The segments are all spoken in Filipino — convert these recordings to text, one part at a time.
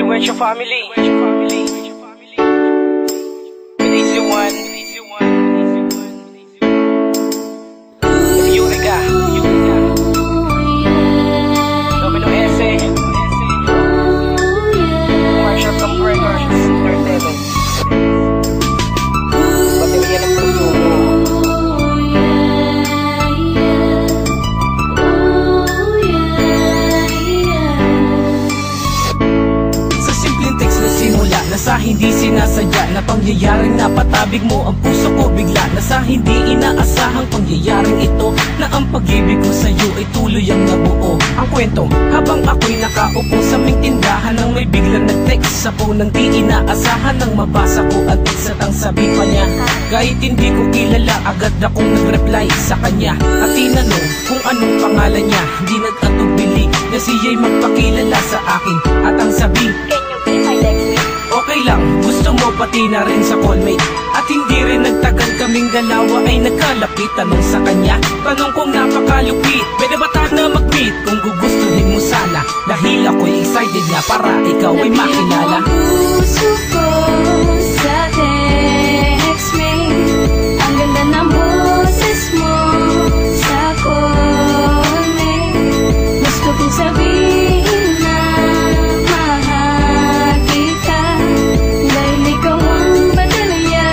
Influential family. With Easy One. Eureka. Domino S. Marshall Compressor. Entertainment. Baterya ng konsumo. Nasa hindi sinasadya na pangyayaring napatabig mo ang puso ko bigla. Nasa hindi inaasahang pangyayaring ito na ang pag-ibig ko sa'yo ay tuloy ang nabuo. Ang kwento habang ako'y nakaupo sa ming tindahan nang may biglang nag-text sa phone nang di inaasahan nang mabasa ko at isat ang sabi pa niya. Kahit hindi ko kilala agad akong nag-reply sa kanya at tinanong kung anong pangalan niya. Hindi nag-atubili na siya'y magpakilala sa akin at ang sabi, can you be my next week? okay lang, gusto mo pati na rin sa callmate. At hindi rin nagtagal kaming dalawa ay nagkalapit. Tanong sa kanya, tanong kong napakalupit, pwede ba tayo na mag-meet? Kung gugustuhin mo sana, dahil ako'y excited na para ikaw ay makilala. Puso ko sa text me, ang ganda ng boses mo sa callmate. Gusto kong sabihin na mahal kita, dahil ikaw ang batalya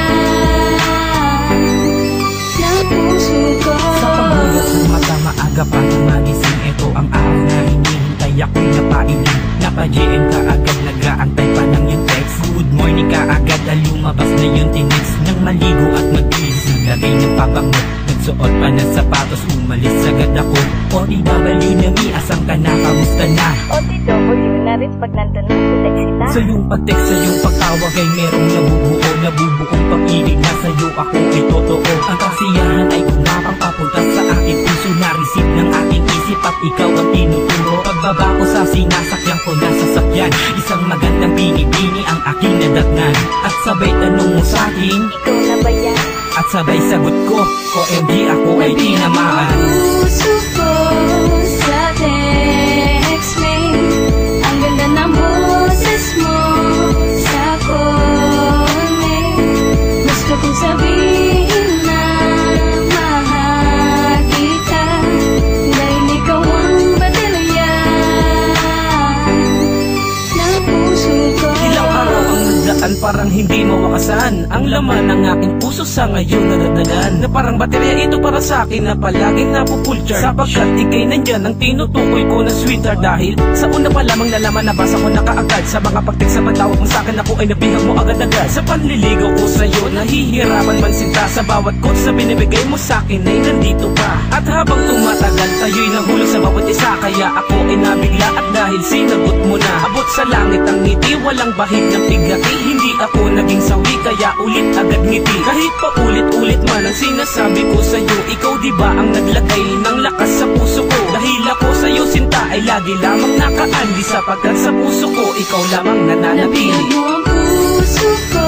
ng puso ko. Sa pagbulat ng mata maaga pa nang magising, ito ang araw na hinihintay ako'y napailing. Napa-GM ka agad, nag-aantay pa ng yung text. Good morning ka agad, lumabas na yung tinex. Nang maligo at magbihis, naglagay ng pabango, nagsuot pa ng sapatos, umalis agad ako. OTW na mi, asang ka na, kamusta na? OTW na rin pag nandun na sa text kita. Sa iyong pag-text, sa iyong pagtawag ay merong nabubuong pag-ibig na sa'yo ako ay totoo. Ang kasiyahan ay gumapang papunta sa aking puso, na-receive ng aking isip at ikaw ang tinuturo. Pagbaba ko sa sinasakyan ko na sasakyan, isang magandang bini-bini ang aking nadatnan. At sabay tanong mo sa akin, ikaw na ba yan? at sabay sagot ko, OMG ako ay tinamaan. Puso ko sa text me, ang ganda ng boses mo sa callmate. Gusto kong sabihin na mahal kita, dahil ikaw ang batalya ng puso ko. Ilang araw ang nagdaan, parang hindi mawakasan. Ang laman ng aking puso sa ngayon nadagdagan, na parang baterya ito para sa akin na palaging napupulchar. Sapagkat ikay nandyan ang tinutukoy ko na sweetheart. Dahil sa una pa lamang nalaman, nabasa ko na kaagad. Sa mga pag-text sa pagtawag mo sa akin, ako ay nabihag mo agad-agad. Sa panliligaw ko sa'yo, nahihirapan man sinta. Sa bawat quote sa binibigay mo sa akin ay nandito pa. At habang tumatagal, tayo'y nahulog sa bawat isa. Kaya ako ay nabigla at dahil sinagot mo na. Abot sa langit ang ngiti, walang bahid ng pigati. Hindi ako naging sawi, kaya ulit agad ngiti. Kahit pa ulit-ulit man ang sinasabi ko sa'yo, ikaw diba ang naglagay ng lakas sa puso ko. Dahil ako sa'yo sinta ay lagi lamang nakaandi, sapagkat sa puso ko ikaw lamang nananatili. Pinag mo ang puso ko